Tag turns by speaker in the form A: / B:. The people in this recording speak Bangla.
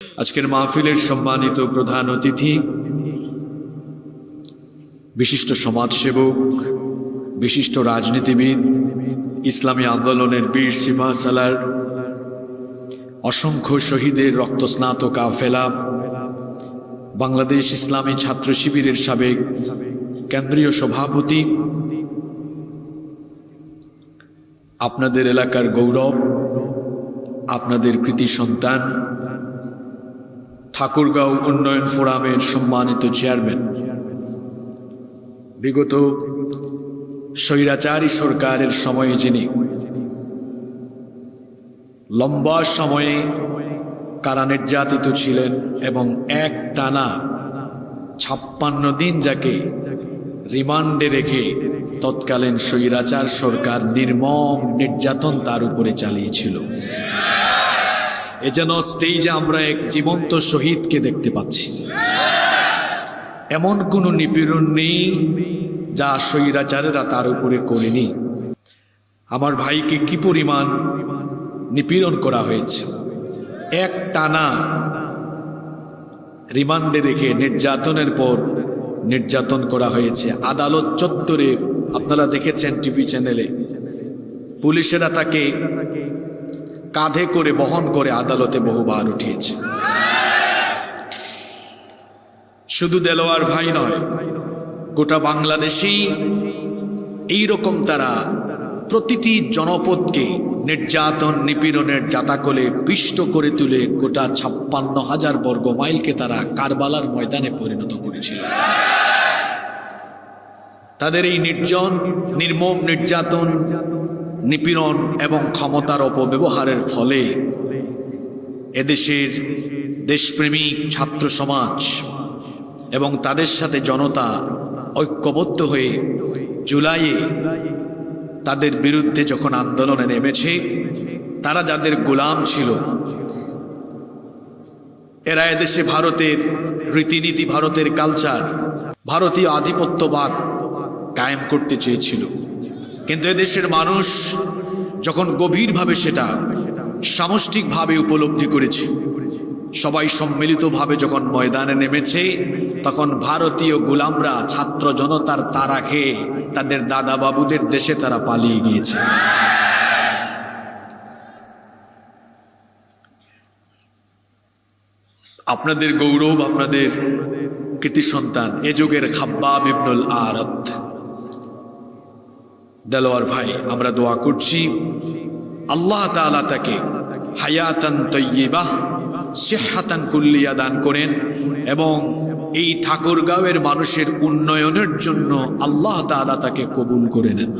A: আজকের মাহফিলের সম্মানিত প্রধান অতিথি, বিশিষ্ট সমাজসেবক, বিশিষ্ট রাজনীতিবিদ, ইসলামী আন্দোলনের বীর সিপাহ সালার, অসংখ্য শহীদের রক্তস্নাত কাফেলা, বাংলাদেশ ইসলামী ছাত্র শিবিরের সাবেক কেন্দ্রীয় সভাপতি, আপনাদের এলাকার গৌরব, আপনাদের কৃতি সন্তান, ঠাকুরগাঁও উন্নয়ন ফোরামের সম্মানিত চেয়ারম্যান, বিগত স্বৈরাচারী সরকারের সময়ে যিনি লম্বা সময়ে কারা নির্যাতিত ছিলেন এবং এক টানা 56 দিন যাকে রিমান্ডে রেখে তৎকালীন স্বৈরাচার সরকার নির্মম নির্যাতন তার উপরে চালিয়েছিল। এ যেন স্টেজে আমরা এক জীবন্ত শহীদকে দেখতে পাচ্ছি। এমন কোনো নিপীড়ন নেই যা স্বৈরাচারেরা তার উপরে করেনি। আমার ভাইকে কি পরিমাণ নিপীড়ন করা হয়েছে, এক টানা রিমান্ডে রেখে নির্যাতনের পর নির্যাতন করা হয়েছে। আদালত চত্বরে আপনারা দেখেছেন টিভি চ্যানেলে, পুলিশেরা তাকে কাঁধে করে বহন করে আদালতে বহুবার উঠিয়েছে। শুধু দেলোয়ার ভাই নয়, গোটা বাংলাদেশেই এইরকম তারা প্রতিটি জনপদকে নির্যাতন নিপীড়নের জাতাকলে পিষ্ট করে তুলে গোটা 56,000 বর্গ মাইলকে তারা কারবালার ময়দানে পরিণত করেছিল। তাদের এই নির্মম নির্যাতন, নিপীড়ন এবং ক্ষমতার অপব্যবহারের ফলে এদেশের দেশপ্রেমিক ছাত্র সমাজ এবং তাদের সাথে জনতা ঐক্যবদ্ধ হয়ে জুলাইয়ে তাদের বিরুদ্ধে যখন আন্দোলনে নেমেছে, তারা যাদের গোলাম ছিল, এরা এদেশে ভারতের রীতিনীতি, ভারতের কালচার, ভারতীয় আধিপত্যবাদ কায়েম করতে চেয়েছিল। কিন্তু এদেশের মানুষ যখন গভীরভাবে সেটা সামষ্টিকভাবে উপলব্ধি করেছে, সবাই সম্মিলিতভাবে যখন ময়দানে নেমেছে, তখন ভারতীয় গোলামরা ছাত্র জনতার তাড়া খেয়ে তাদের দাদা বাবুদের দেশে তারা পালিয়ে গিয়েছে। আপনাদের গৌরব, আপনাদের কৃতি সন্তান, এ যুগের খাব্বাব ইবনুল আরাত দেলোয়ার ভাই, আমরা দোয়া করছি আল্লাহ তাআলা তাকে হায়াতান তাইয়্যিবাহ, সিহহাতান কুল্লিয়া দান করেন এবং এই ঠাকুরগাঁওয়ের মানুষের উন্নয়নের জন্য আল্লাহ তাআলা তাকে কবুল করে নেন।